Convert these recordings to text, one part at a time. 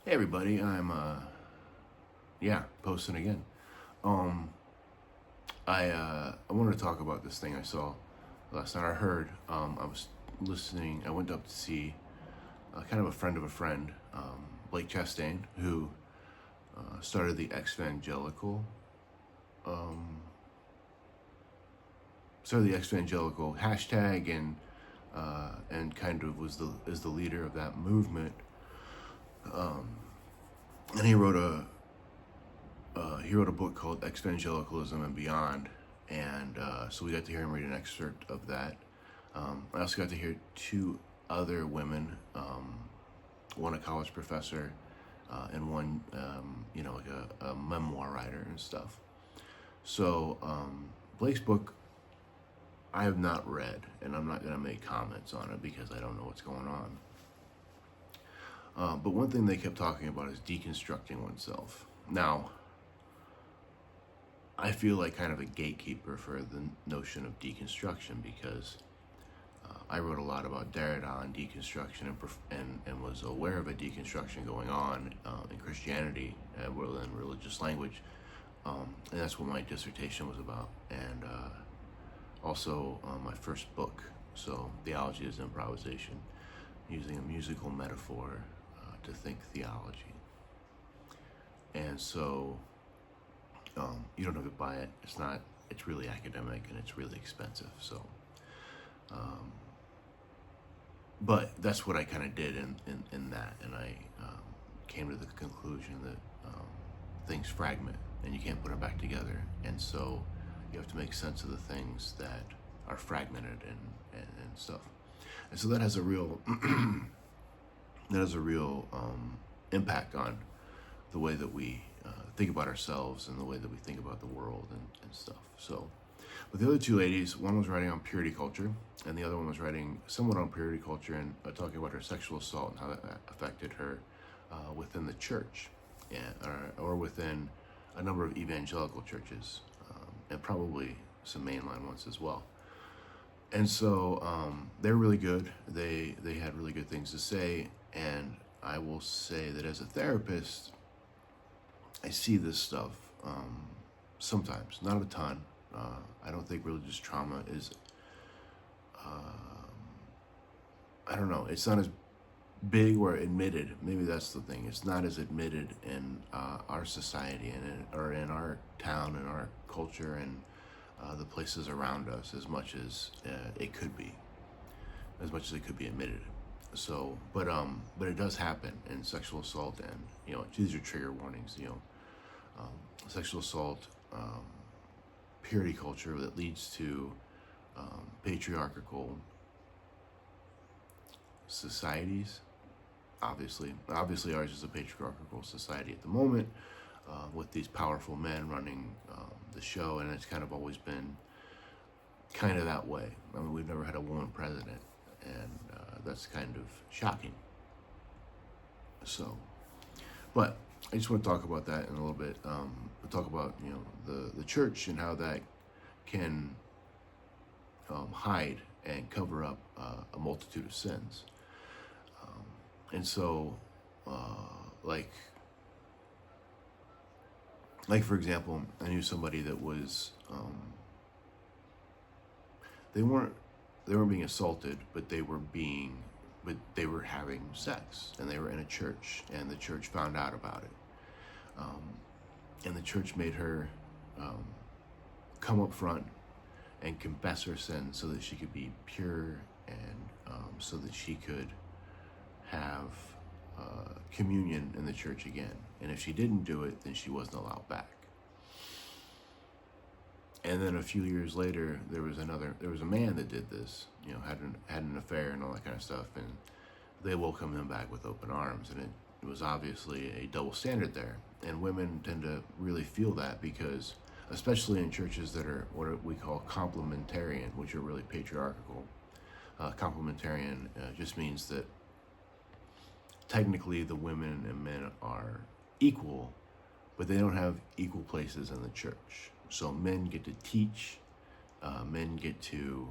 Hey everybody, I'm posting again. Um I wanted to talk about this thing I saw last night. I was listening. I went up to see kind of a friend of a friend, Blake Chastain, who started the um exvangelical hashtag and kind of is the leader of that movement. And he wrote a book called Exvangelicism and Beyond, and so we got to hear him read an excerpt of that. I also got to hear two other women, one a college professor, and one, like a memoir writer and stuff. So Blake's book, I have not read, and I'm not going to make comments on it because I don't know what's going on. But one thing they kept talking about is deconstructing oneself. Now, I feel like kind of a gatekeeper for the notion of deconstruction because I wrote a lot about Derrida and deconstruction and was aware of a deconstruction going on in Christianity rather than religious language. And that's what my dissertation was about. And also my first book, so Theology is Improvisation, using a musical metaphor to think theology. And so you don't have to buy it. It's really academic and it's really expensive. So, but that's what I kind of did in that. And I came to the conclusion that things fragment and you can't put them back together. And so you have to make sense of the things that are fragmented and stuff. And so that has a real, impact on the way that we think about ourselves and the way that we think about the world and stuff. So, but the other two ladies, one was writing on purity culture, and the other one was writing somewhat on purity culture and talking about her sexual assault and how that affected her within the church, or within a number of evangelical churches, and probably some mainline ones as well. And so they're really good. They had really good things to say, and I will say that as a therapist, I see this stuff sometimes, not a ton. I don't think religious trauma is, I don't know, it's not as big or admitted. Maybe that's the thing. It's not as admitted in our society or in our town and our culture and the places around us as much as it could be, admitted. So, but it does happen in sexual assault, and these are trigger warnings. Sexual assault, purity culture that leads to patriarchal societies. Obviously, ours is a patriarchal society at the moment, with these powerful men running the show, and it's kind of always been kind of that way. I mean, we've never had a woman president, and that's kind of shocking. So, but I just want to talk about that in a little bit. We'll talk about the church and how that can hide and cover up a multitude of sins. And so, like for example, I knew somebody that was they weren't being assaulted, but they were having sex, and they were in a church, and the church found out about it, and the church made her come up front and confess her sins so that she could be pure and so that she could have communion in the church again. And if she didn't do it, then she wasn't allowed back. And then a few years later, there was a man that did this, had an affair and all that kind of stuff, and they welcomed him back with open arms. And it was obviously a double standard there. And women tend to really feel that because, especially in churches that are what we call complementarian, which are really patriarchal. Complementarian just means that technically the women and men are equal, but they don't have equal places in the church. So men get to teach, men get to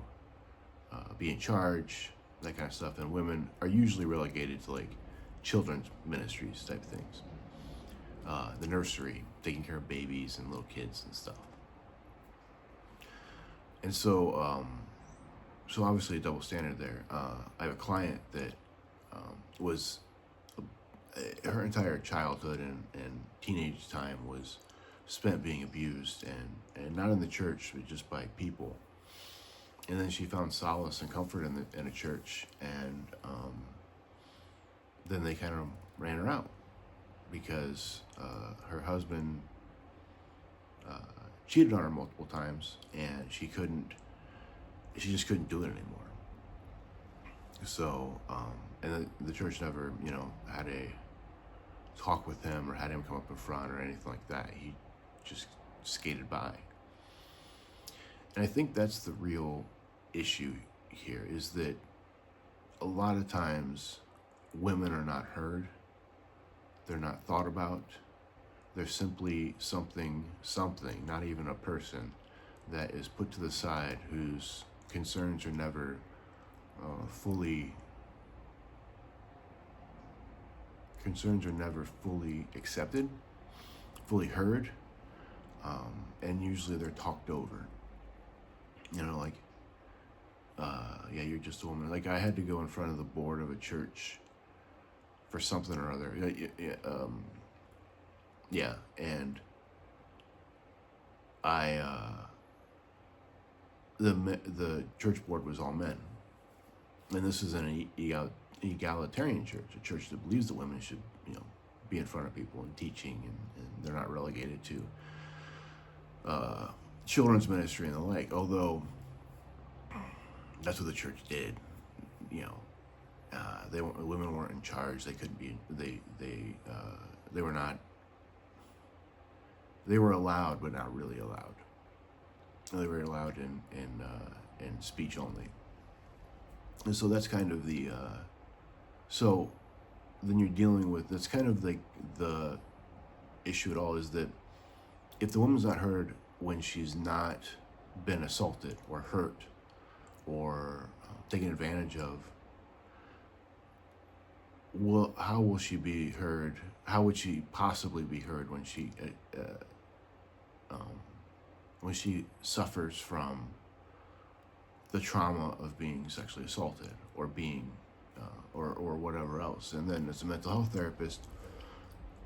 be in charge, that kind of stuff, and women are usually relegated to like children's ministries type things. The nursery, taking care of babies and little kids and stuff. And so obviously a double standard there. I have a client that was her entire childhood and teenage time was spent being abused, and not in the church, but just by people. And then she found solace and comfort in a church, and then they kind of ran her out because her husband cheated on her multiple times, and she just couldn't do it anymore. So, and the church never, had a talk with him or had him come up in front or anything like that. He just skated by. And I think that's the real issue here, is that a lot of times women are not heard. They're not thought about. They're simply something, not even a person, that is put to the side, whose concerns are never fully accepted, fully heard, and usually they're talked over. Yeah, you're just a woman. Like, I had to go in front of the board of a church for something or other. Yeah, and the church board was all men, and this is an egalitarian church, a church that believes that women should, be in front of people and teaching, and they're not relegated to children's ministry and the like. Although that's what the church did, women weren't in charge. They couldn't be. They were not. They were allowed, but not really allowed. They were allowed in speech only. And so that's kind of the. So then you're dealing with, that's kind of like the issue at all, is that if the woman's not heard when she's not been assaulted or hurt or taken advantage of, well, how will she be heard? How would she possibly be heard when she suffers from the trauma of being sexually assaulted or being or whatever else? And then as a mental health therapist,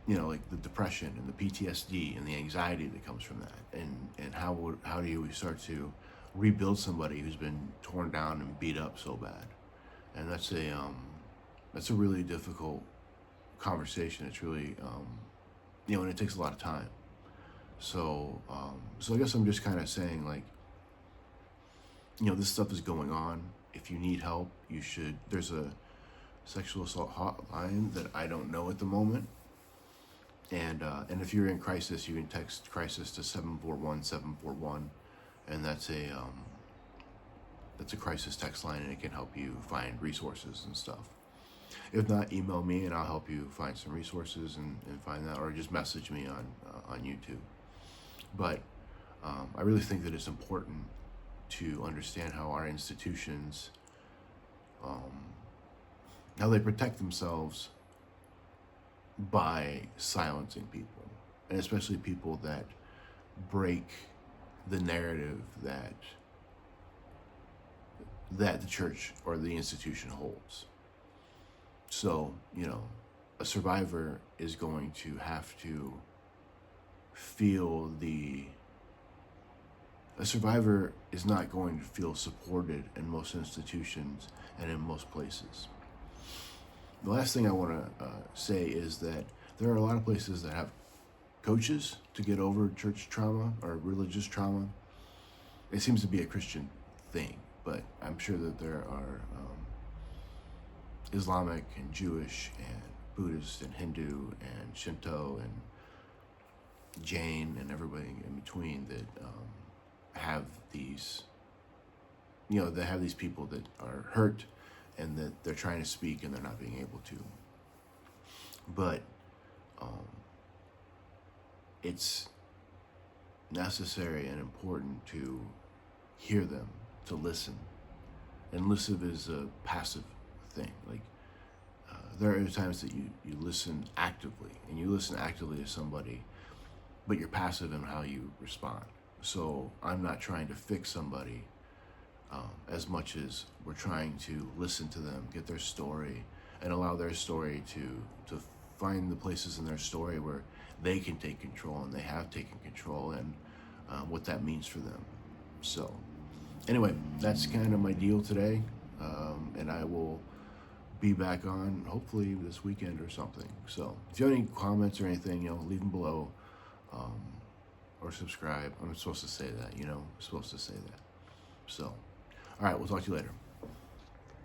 like the depression and the PTSD and the anxiety that comes from that, and how do you start to rebuild somebody who's been torn down and beat up so bad? And that's a really difficult conversation. It's really and it takes a lot of time. So I guess I'm just kind of saying, like, this stuff is going on. If you need help, you should. There's a sexual assault hotline that I don't know at the moment. And if you're in crisis, you can text crisis to 741-741, and that's a crisis text line, and it can help you find resources and stuff. If not, email me and I'll help you find some resources and find that, or just message me on YouTube. But I really think that it's important to understand how our institutions, how they protect themselves by silencing people, and especially people that break the narrative that the church or the institution holds. So, a survivor is going to have to feel a survivor is not going to feel supported in most institutions and in most places. The last thing I want to say is that there are a lot of places that have coaches to get over church trauma or religious trauma. It seems to be a Christian thing, but I'm sure that there are Islamic and Jewish and Buddhist and Hindu and Shinto and Jain and everybody in between that have these, they have these people that are hurt and that they're trying to speak and they're not being able to. But it's necessary and important to hear them, to listen. And listen is a passive thing. Like, there are times that you listen actively, and you listen actively to somebody, but you're passive in how you respond. So I'm not trying to fix somebody as much as we're trying to listen to them, get their story, and allow their story to find the places in their story where they can take control, and they have taken control, and what that means for them. So anyway, that's kind of my deal today, and I will be back on hopefully this weekend or something. So if you have any comments or anything, leave them below, or subscribe. I'm supposed to say that, I'm supposed to say that. So, all right, we'll talk to you later.